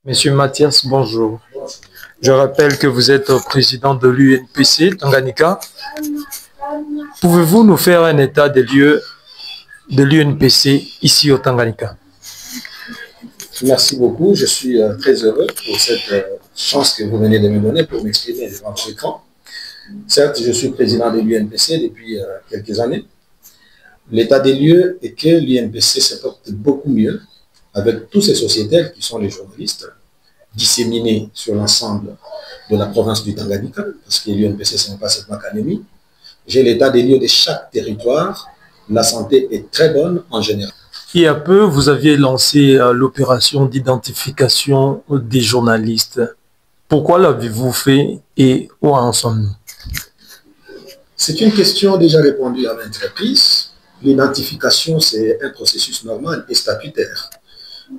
Monsieur Mathias, bonjour. Je rappelle que vous êtes président de l'UNPC Tanganyika. Pouvez-vous nous faire un état des lieux de l'UNPC ici au Tanganyika? Merci beaucoup. Je suis très heureux pour cette chance que vous venez de me donner pour m'exprimer devant votre écran. Certes, je suis président de l'UNPC depuis quelques années. L'état des lieux est que l'UNPC se porte beaucoup mieux avec tous ces sociétaires qui sont les journalistes disséminés sur l'ensemble de la province du Tanganyika, parce que l'UNPC, ce n'est pas seulement Académie. J'ai l'état des lieux de chaque territoire. La santé est très bonne en général. Il y a peu, vous aviez lancé l'opération d'identification des journalistes. Pourquoi l'avez-vous fait et où en sommes-nous? C'est une question déjà répondue à maintes reprises. L'identification, c'est un processus normal et statutaire.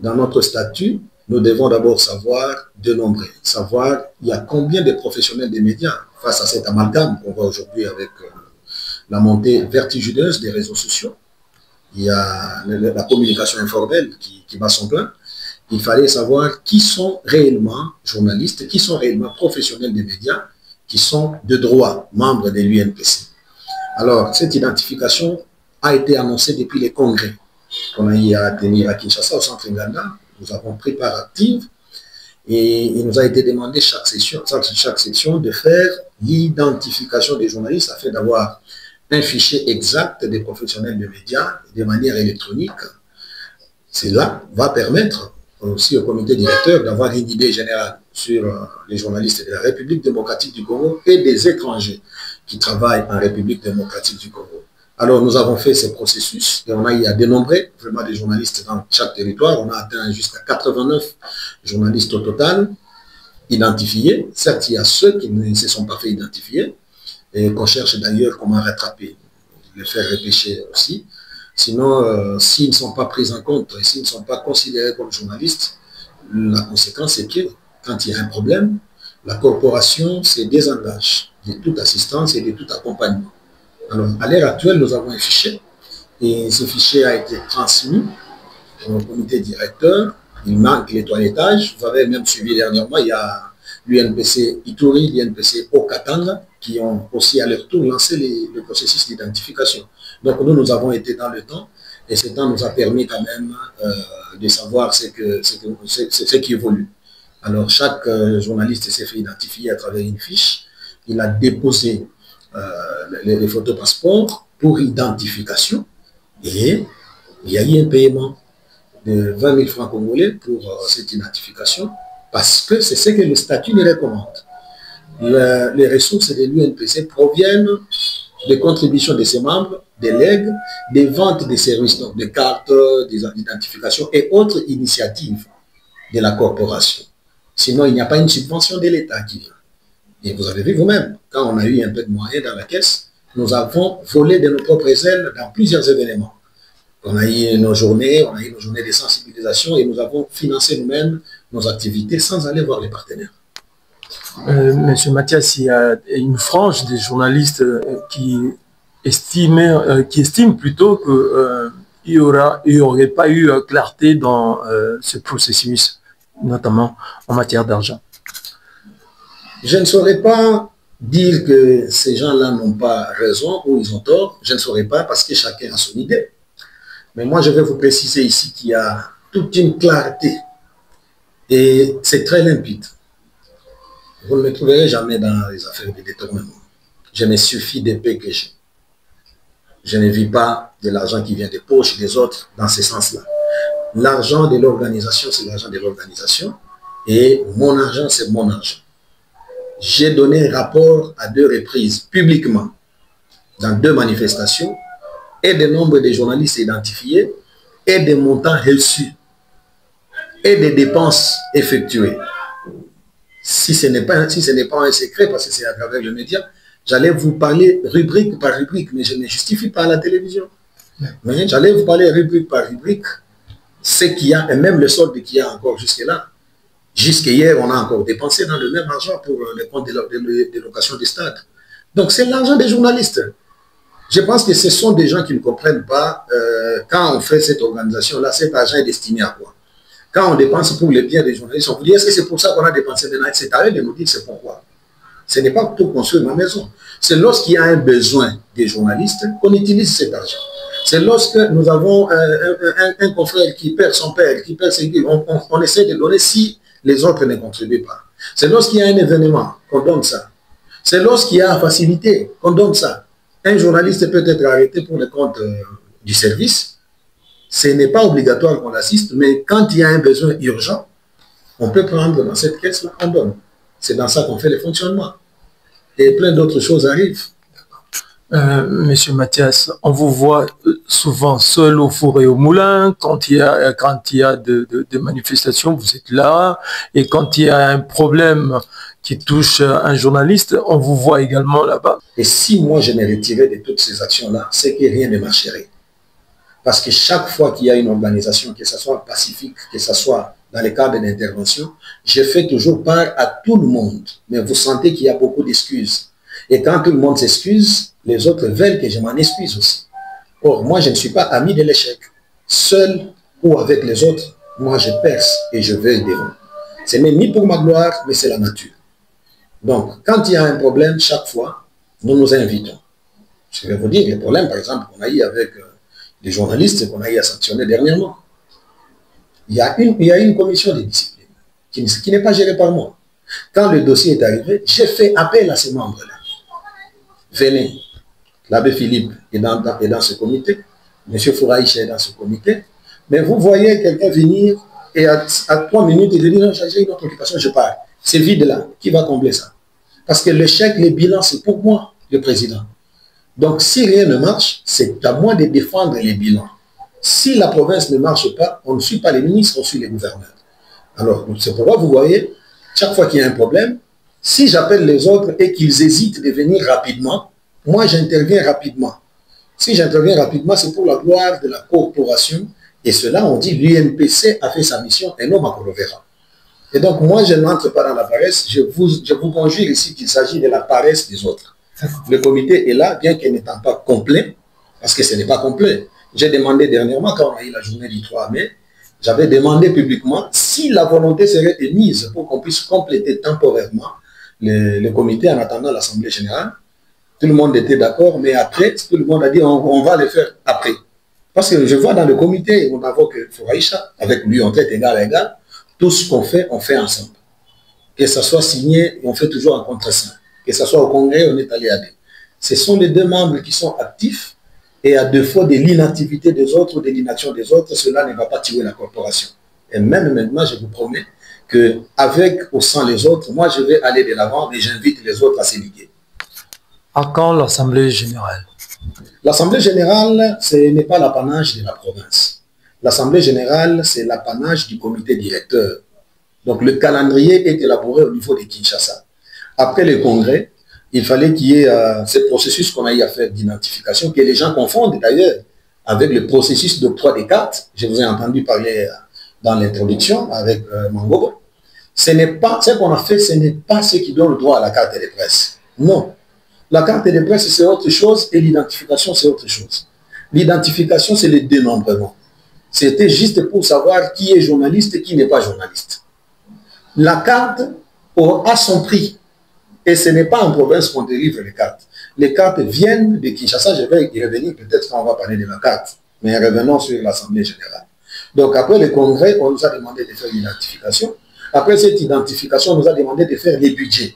Dans notre statut, nous devons d'abord savoir dénombrer, savoir il y a combien de professionnels des médias face à cet amalgame qu'on voit aujourd'hui avec la montée vertigineuse des réseaux sociaux. Il y a la communication informelle qui bat son plein. Il fallait savoir qui sont réellement journalistes, qui sont réellement professionnels des médias, qui sont de droit membres de l'UNPC. Alors, cette identification a été annoncée depuis les congrès qu'on a eu à tenir à Kinshasa, au centre Nganda. Nous avons pris part active et il nous a été demandé chaque section de faire l'identification des journalistes afin d'avoir un fichier exact des professionnels de médias de manière électronique. Cela va permettre aussi au comité directeur d'avoir une idée générale sur les journalistes de la République démocratique du Congo et des étrangers qui travaillent en République démocratique du Congo. Alors nous avons fait ces processus et on a eu à dénombrer vraiment des journalistes dans chaque territoire. On a atteint jusqu'à 89 journalistes au total identifiés. Certes, il y a ceux qui ne se sont pas fait identifier et qu'on cherche d'ailleurs comment rattraper, les faire repêcher aussi. Sinon, s'ils ne sont pas pris en compte et s'ils ne sont pas considérés comme journalistes, la conséquence est que quand il y a un problème, la corporation se désengage de toute assistance et de tout accompagnement. Alors, à l'heure actuelle, nous avons un fichier et ce fichier a été transmis au comité directeur. Il manque les toilettages. Vous avez même suivi dernièrement, il y a l'UNPC Ituri, l'UNPC Okatanga qui ont aussi à leur tour lancé le processus d'identification. Donc nous avons été dans le temps et ce temps nous a permis quand même de savoir ce qui évolue. Alors chaque journaliste s'est fait identifier à travers une fiche. Il a déposé les photos passeport pour identification et il y a eu un paiement de 20 000 francs congolais pour cette identification parce que c'est ce que le statut nous recommande. Les ressources de l'UNPC proviennent des contributions de ses membres, des legs, des ventes de services, donc des cartes d'identification et autres initiatives de la corporation. Sinon, il n'y a pas une subvention de l'État qui vient. Et vous avez vu vous-même, quand on a eu un peu de moyens dans la caisse, nous avons volé de nos propres ailes dans plusieurs événements. On a eu nos journées de sensibilisation et nous avons financé nous-mêmes nos activités sans aller voir les partenaires. Monsieur Mathias, il y a une frange des journalistes qui estiment plutôt qu'il n'y aurait pas eu clarté dans ce processus, notamment en matière d'argent. Je ne saurais pas dire que ces gens-là n'ont pas raison ou ils ont tort. Je ne saurais pas parce que chacun a son idée. Mais moi, je vais vous préciser ici qu'il y a toute une clarté et c'est très limpide. Vous ne me trouverez jamais dans les affaires de détournement. Je me suffis des paix que j'ai. Je ne vis pas de l'argent qui vient des poches des autres dans ce sens-là. L'argent de l'organisation, c'est l'argent de l'organisation et mon argent, c'est mon argent. J'ai donné un rapport à 2 reprises, publiquement, dans 2 manifestations, et des nombres de journalistes identifiés, et des montants reçus, et des dépenses effectuées. Si ce n'est pas un secret, parce que c'est à travers le média, j'allais vous parler rubrique par rubrique, mais je ne justifie pas à la télévision. Mais j'allais vous parler rubrique par rubrique, ce qu'il y a, et même le solde qu'il y a encore jusque-là. Jusqu'hier, on a encore dépensé dans le même argent pour les comptes de location des stades. Donc, c'est l'argent des journalistes. Je pense que ce sont des gens qui ne comprennent pas quand on fait cette organisation-là, cet argent est destiné à quoi. Quand on dépense pour le bien des journalistes, on vous dit, est-ce que c'est pour ça qu'on a dépensé maintenant? C'est à eux de nous dire c'est pourquoi. Ce n'est pas pour construire ma maison. C'est lorsqu'il y a un besoin des journalistes qu'on utilise cet argent. C'est lorsque nous avons un confrère qui perd son père, qui perd ses filles, on essaie de donner si les autres ne contribuent pas. C'est lorsqu'il y a un événement qu'on donne ça. C'est lorsqu'il y a facilité qu'on donne ça. Un journaliste peut être arrêté pour le compte du service. Ce n'est pas obligatoire qu'on l'assiste, mais quand il y a un besoin urgent, on peut prendre dans cette caisse-là, on donne. C'est dans ça qu'on fait le fonctionnement. Et plein d'autres choses arrivent. Monsieur Mathias, on vous voit souvent seul au four et au moulin. Quand il y a de manifestations, vous êtes là. Et quand il y a un problème qui touche un journaliste, on vous voit également là-bas. Et si moi je me retirais de toutes ces actions-là, c'est que rien ne marcherait. Parce que chaque fois qu'il y a une organisation, que ce soit pacifique, que ce soit dans le cadre d'intervention, je fais toujours part à tout le monde. Mais vous sentez qu'il y a beaucoup d'excuses. Et quand tout le monde s'excuse, les autres veulent que je m'en excuse aussi. Or, moi, je ne suis pas ami de l'échec. Seul ou avec les autres, moi, je perce et je vais devant. Ce n'est ni pour ma gloire, mais c'est la nature. Donc, quand il y a un problème, chaque fois, nous nous invitons. Je vais vous dire les problèmes, par exemple, qu'on a eu avec des journalistes qu'on a eu à sanctionner dernièrement. Il y a une commission de discipline qui n'est pas gérée par moi. Quand le dossier est arrivé, j'ai fait appel à ces membres-là. Venez. L'abbé Philippe est dans ce comité. M. Fouraïcha est dans ce comité. Mais vous voyez quelqu'un venir et à 3 minutes, il dit non, j'ai une autre occupation, je pars. C'est vide là. Qui va combler ça? Parce que le chèque, les bilans, c'est pour moi, le président. Donc, si rien ne marche, c'est à moi de défendre les bilans. Si la province ne marche pas, on ne suit pas les ministres, on suit les gouverneurs. Alors, c'est pourquoi vous voyez, chaque fois qu'il y a un problème, si j'appelle les autres et qu'ils hésitent de venir rapidement, moi j'interviens rapidement. Si j'interviens rapidement, c'est pour la gloire de la corporation. Et cela, on dit, l'UNPC a fait sa mission et non Makolovera. Et donc, moi, je n'entre pas dans la paresse. Je vous conjure ici qu'il s'agit de la paresse des autres. Le comité est là, bien qu'il n'étant pas complet, parce que ce n'est pas complet. J'ai demandé dernièrement, quand on a eu la journée du 3 mai, j'avais demandé publiquement si la volonté serait émise pour qu'on puisse compléter temporairement le comité en attendant l'Assemblée générale. Tout le monde était d'accord, mais après, tout le monde a dit on va le faire après. Parce que je vois dans le comité, on invoque Fouraïcha, avec lui on traite égal à égal, tout ce qu'on fait, on fait ensemble. Que ça soit signé, on fait toujours en contre-saint. Que ce soit au Congrès, on est allé à deux. Ce sont les deux membres qui sont actifs et à défaut de l'inactivité des autres ou de l'inaction des autres, cela ne va pas tuer la corporation. Et même maintenant, je vous promets qu'avec ou sans les autres, moi je vais aller de l'avant et j'invite les autres à se liguer. À quand l'Assemblée générale? L'Assemblée générale, ce n'est pas l'apanage de la province. L'Assemblée générale, c'est l'apanage du comité directeur. Donc le calendrier est élaboré au niveau de Kinshasa. Après le congrès, il fallait qu'il y ait ce processus qu'on a eu à faire d'identification, que les gens confondent d'ailleurs avec le processus d'octroi des cartes. Je vous ai entendu parler dans l'introduction avec Mangobo. Ce n'est pas ce qu'on a fait, ce n'est pas ce qui donne le droit à la carte de presse. Non. La carte de presse, c'est autre chose et l'identification, c'est autre chose. L'identification, c'est le dénombrement. C'était juste pour savoir qui est journaliste et qui n'est pas journaliste. La carte a son prix. Et ce n'est pas en province qu'on délivre les cartes. Les cartes viennent de Kinshasa. Je vais y revenir peut-être quand on va parler de la carte. Mais revenons sur l'Assemblée générale. Donc après le congrès, on nous a demandé de faire l'identification. Après cette identification, on nous a demandé de faire les budgets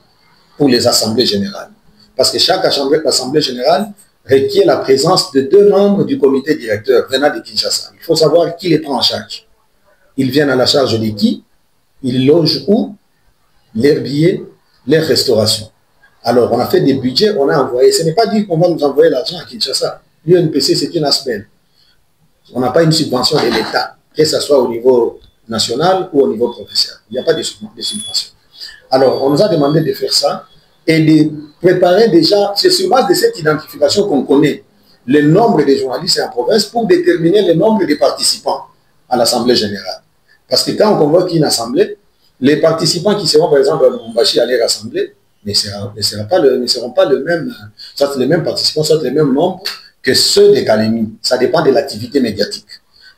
pour les assemblées générales. Parce que chaque assemblée générale requiert la présence de 2 membres du comité directeur venant de Kinshasa. Il faut savoir qui les prend en charge. Ils viennent à la charge de qui? Ils logent où? Leurs billets, leur restauration. Alors, on a fait des budgets, on a envoyé. Ce n'est pas dit qu'on va nous envoyer l'argent à Kinshasa. L'UNPC, c'est une aspect. On n'a pas une subvention de l'État, que ce soit au niveau national ou au niveau provincial. Il n'y a pas de subvention. Alors, on nous a demandé de faire ça et de préparer déjà, c'est sur base de cette identification qu'on connaît le nombre de journalistes en province pour déterminer le nombre de participants à l'Assemblée générale. Parce que quand on convoque une assemblée, les participants qui seront par exemple à Lubumbashi à leur assemblée ne seront pas le même, soit les mêmes participants, soit les mêmes nombres que ceux de Kalemi. Ça dépend de l'activité médiatique.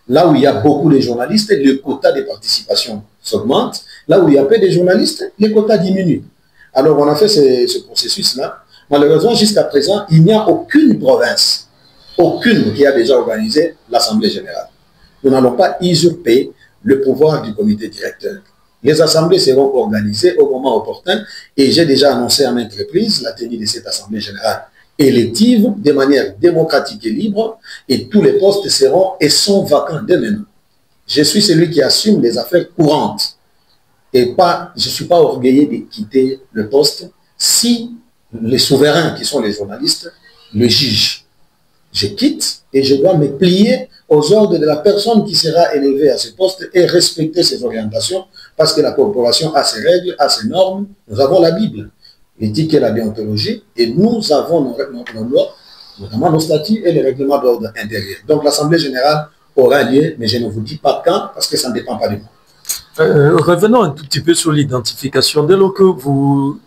Là où il y a beaucoup de journalistes, le quota de participation s'augmente. Là où il y a peu de journalistes, les quotas diminuent. Alors, on a fait ce processus-là. Malheureusement, jusqu'à présent, il n'y a aucune province, aucune qui a déjà organisé l'Assemblée générale. Nous n'allons pas usurper le pouvoir du comité directeur. Les assemblées seront organisées au moment opportun et j'ai déjà annoncé à maintes reprises la tenue de cette Assemblée générale élective de manière démocratique et libre et tous les postes seront et sont vacants dès maintenant. Je suis celui qui assume les affaires courantes et pas, je ne suis pas orgueilleux de quitter le poste si les souverains qui sont les journalistes le jugent. Je quitte et je dois me plier aux ordres de la personne qui sera élevée à ce poste et respecter ses orientations parce que la corporation a ses règles, a ses normes. Nous avons la Bible, l'éthique et la déontologie et nous avons nos lois, notamment nos statuts et les règlements d'ordre intérieur. Donc l'Assemblée générale aura lieu, mais je ne vous dis pas quand parce que ça ne dépend pas de moi. Revenons un tout petit peu sur l'identification. Dès lors que vous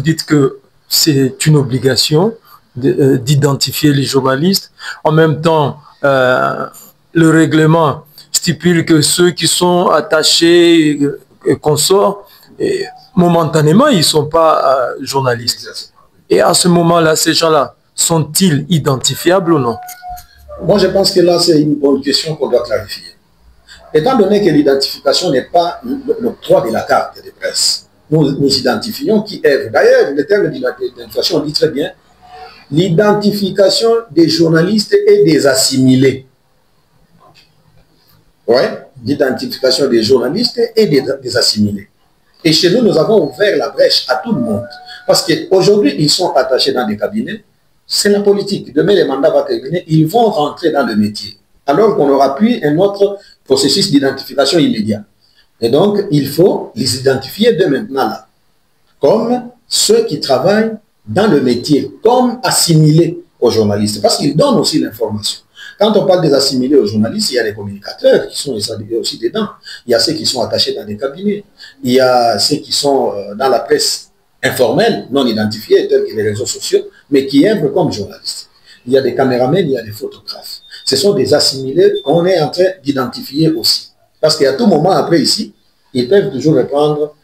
dites que c'est une obligation d'identifier les journalistes, en même temps, le règlement stipule que ceux qui sont attachés et consorts, momentanément, ils ne sont pas journalistes. Et à ce moment-là, ces gens-là, sont-ils identifiables ou non? Moi, je pense que là, c'est une bonne question qu'on doit clarifier. Étant donné que l'identification n'est pas l'octroi de la carte de presse, nous identifions qui est. D'ailleurs, le terme d'identification dit très bien l'identification des journalistes et des assimilés. Oui, l'identification des journalistes et des assimilés. Et chez nous, nous avons ouvert la brèche à tout le monde. Parce qu'aujourd'hui, ils sont attachés dans des cabinets. C'est la politique. Demain, le mandat va terminer. Ils vont rentrer dans le métier. Alors qu'on aura pu un autre processus d'identification immédiat. Et donc, il faut les identifier dès maintenant là. Comme ceux qui travaillent dans le métier, comme assimilés aux journalistes. Parce qu'ils donnent aussi l'information. Quand on parle des assimilés aux journalistes, il y a les communicateurs qui sont aussi dedans. Il y a ceux qui sont attachés dans des cabinets. Il y a ceux qui sont dans la presse informelle, non identifiée, tels que les réseaux sociaux, mais qui œuvrent comme journalistes. Il y a des caméramans, il y a des photographes. Ce sont des assimilés qu'on est en train d'identifier aussi. Parce qu'à tout moment, après ici, ils peuvent toujours reprendre...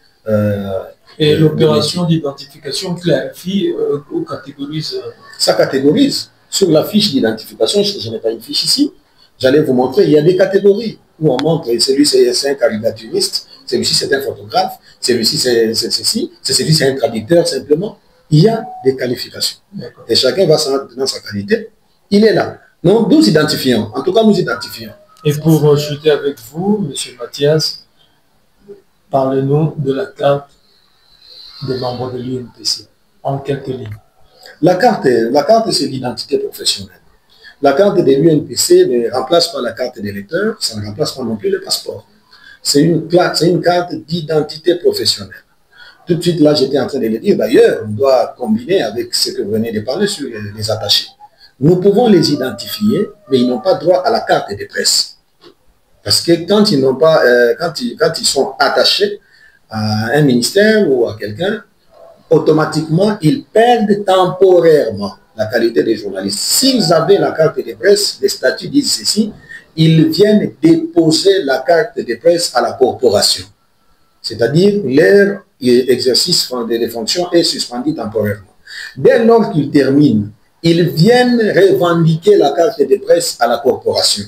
et l'opération d'identification clarifie ou catégorise? Ça catégorise. Sur la fiche d'identification, je n'ai pas une fiche ici, j'allais vous montrer, il y a des catégories où on montre, celui-ci c'est un caricaturiste, celui-ci c'est un photographe, celui-ci c'est ceci, celui-ci c'est un traducteur simplement. Il y a des qualifications. Et chacun va dans sa qualité. Il est là. Donc, nous identifions. En tout cas, nous identifions. Et pour chuter avec vous, M. Mathias, parlez-nous de la carte des membres de l'UNPC, en quelques lignes. La carte c'est l'identité professionnelle. La carte de l'UNPC ne remplace pas la carte d'électeur, ça ne remplace pas non plus le passeport. C'est une carte d'identité professionnelle. Tout de suite, là, j'étais en train de le dire. D'ailleurs, on doit combiner avec ce que vous venez de parler sur les attachés. Nous pouvons les identifier, mais ils n'ont pas droit à la carte de presse. Parce que quand ils n'ont pas, quand ils sont attachés à un ministère ou à quelqu'un, automatiquement, ils perdent temporairement la qualité des journalistes. S'ils avaient la carte de presse, les statuts disent ceci, ils viennent déposer la carte de presse à la corporation. C'est-à-dire, leur exercice des fonctions est suspendu temporairement. Dès lors qu'ils terminent, ils viennent revendiquer la carte de presse à la corporation.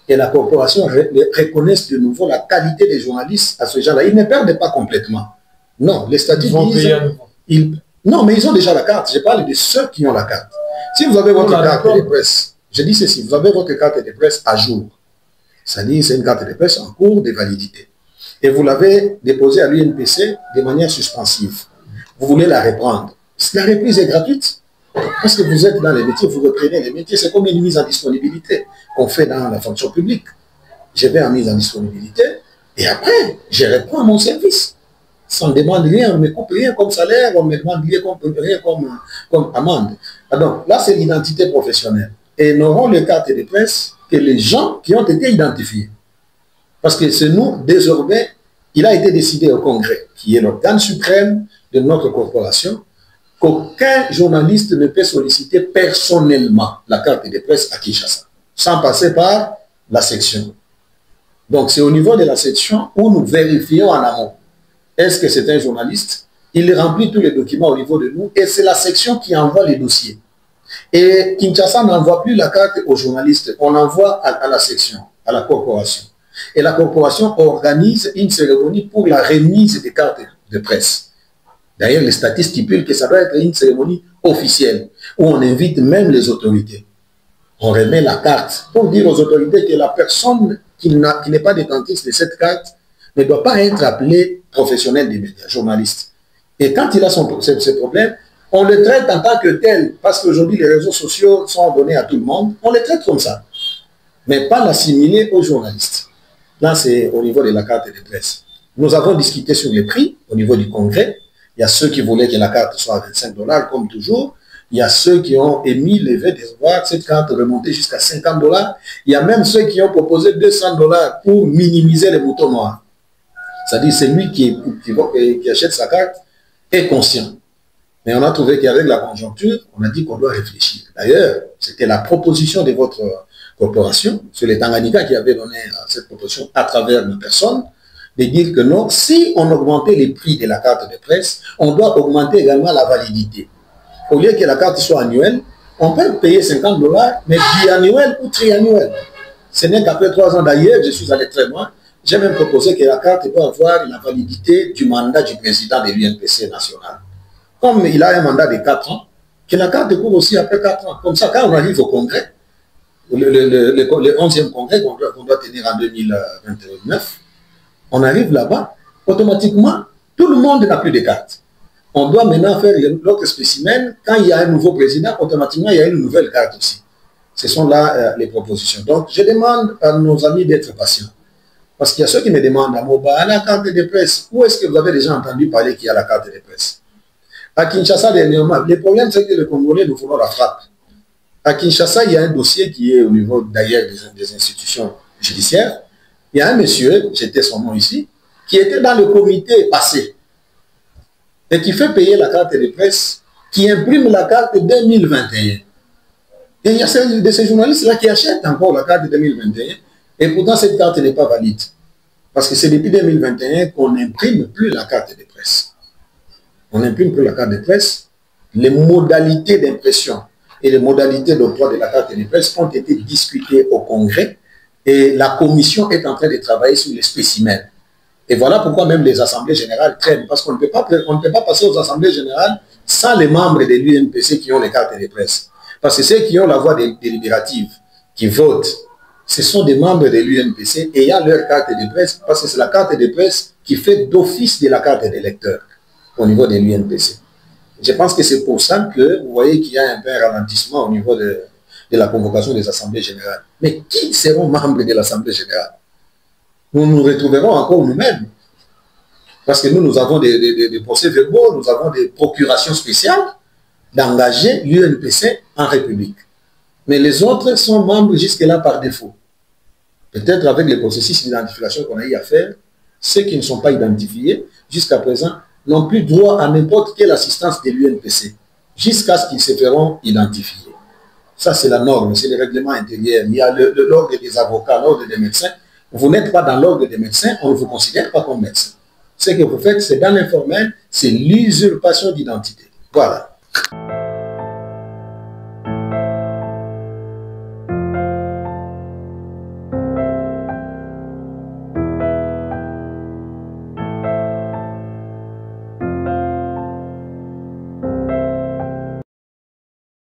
Et la corporation reconnaît de nouveau la qualité des journalistes à ce genre-là. Ils ne perdent pas complètement. Non, les statuts disent... Non, mais ils ont déjà la carte. Je parle de ceux qui ont la carte. Si vous avez votre carte de presse, je dis ceci, vous avez votre carte de presse à jour. C'est-à-dire, c'est une carte de presse en cours de validité. Et vous l'avez déposée à l'UNPC de manière suspensive. Vous voulez la reprendre. La reprise est gratuite. Parce que vous êtes dans les métiers, vous reprenez les métiers. C'est comme une mise en disponibilité qu'on fait dans la fonction publique. Je vais en mise en disponibilité et après, je reprends mon service. Ça ne demande rien, on ne me coupe rien comme salaire, on ne me demande rien comme amende. Donc là, c'est l'identité professionnelle. Et n'auront les cartes de presse que les gens qui ont été identifiés. Parce que c'est nous, désormais, il a été décidé au Congrès, qui est l'organe suprême de notre corporation, qu'aucun journaliste ne peut solliciter personnellement la carte de presse à Kinshasa, sans passer par la section. Donc, c'est au niveau de la section où nous vérifions en amont. Est-ce que c'est un journaliste? Il remplit tous les documents au niveau de nous et c'est la section qui envoie les dossiers. Et Kinshasa n'envoie plus la carte aux journalistes, on envoie à la section, à la corporation. Et la corporation organise une cérémonie pour la remise des cartes de presse. D'ailleurs, les statuts stipulent que ça doit être une cérémonie officielle, où on invite même les autorités. On remet la carte pour dire aux autorités que la personne qui n'est pas détentrice de cette carte ne doit pas être appelée professionnel des médias, journaliste. Et quand il a ce problème, on le traite en tant que tel, parce qu'aujourd'hui les réseaux sociaux sont donnés à tout le monde, on les traite comme ça, mais pas l'assimiler aux journalistes. Là, c'est au niveau de la carte de presse. Nous avons discuté sur les prix au niveau du congrès. Il y a ceux qui voulaient que la carte soit à 25 $, comme toujours. Il y a ceux qui ont émis le vœu de voir cette carte remonter jusqu'à 50 $. Il y a même ceux qui ont proposé 200 $ pour minimiser les boutons noirs. C'est-à-dire, celui qui achète sa carte est conscient. Mais on a trouvé qu'avec la conjoncture, on a dit qu'on doit réfléchir. D'ailleurs, c'était la proposition de votre corporation, c'est les Tanganyika qui avait donné cette proposition à travers une personne, de dire que non, si on augmentait les prix de la carte de presse, on doit augmenter également la validité. Au lieu que la carte soit annuelle, on peut payer 50 $, mais biannuel ou triannuel. Ce n'est qu'après 3 ans d'ailleurs, je suis allé très loin, j'ai même proposé que la carte doit avoir la validité du mandat du président de l'UNPC national. Comme il a un mandat de 4 ans, que la carte court aussi après 4 ans. Comme ça, quand on arrive au congrès, le 11e congrès qu'on doit tenir en 2029, on arrive là-bas, automatiquement, tout le monde n'a plus de carte. On doit maintenant faire l'autre spécimen. Quand il y a un nouveau président, automatiquement, il y a une nouvelle carte aussi. Ce sont là les propositions. Donc, je demande à nos amis d'être patients. Parce qu'il y a ceux qui me demandent à Moba, la carte de presse, où est-ce que vous avez déjà entendu parler qu'il y a la carte de presse? À Kinshasa, dernièrement, le problème, c'est que les Congolais nous font la frappe. À Kinshasa, il y a un dossier qui est au niveau d'ailleurs des institutions judiciaires. Il y a un monsieur, j'étais son nom ici, qui était dans le comité passé et qui fait payer la carte de presse, qui imprime la carte 2021. Et il y a de ces journalistes-là qui achètent encore la carte 2021 et pourtant cette carte n'est pas valide. Parce que c'est depuis 2021 qu'on n'imprime plus la carte de presse. On n'imprime plus la carte de presse. Les modalités d'impression et les modalités d'octroi de la carte de presse ont été discutées au Congrès et la commission est en train de travailler sur les spécimens. Et voilà pourquoi même les assemblées générales traînent, parce qu'on ne peut pas passer aux assemblées générales sans les membres de l'UNPC qui ont les cartes de presse. Parce que ceux qui ont la voix délibérative, qui votent, ce sont des membres de l'UNPC ayant leur carte de presse, parce que c'est la carte de presse qui fait d'office de la carte d'électeur au niveau de l'UNPC. Je pense que c'est pour ça que vous voyez qu'il y a un peu un ralentissement au niveau de la convocation des assemblées générales. Mais qui seront membres de l'assemblée générale? Nous nous retrouverons encore nous-mêmes. Parce que nous avons des procès-verbaux, nous avons des procurations spéciales d'engager l'UNPC en République. Mais les autres sont membres jusque-là par défaut. Peut-être avec les processus d'identification qu'on a eu à faire, ceux qui ne sont pas identifiés, jusqu'à présent, n'ont plus droit à n'importe quelle assistance de l'UNPC, jusqu'à ce qu'ils se feront identifier. Ça, c'est la norme, c'est le règlement intérieur. Il y a l'ordre des avocats, l'ordre des médecins. Vous n'êtes pas dans l'ordre des médecins, on ne vous considère pas comme médecin. Ce que vous faites, c'est dans l'informel, c'est l'usurpation d'identité. Voilà.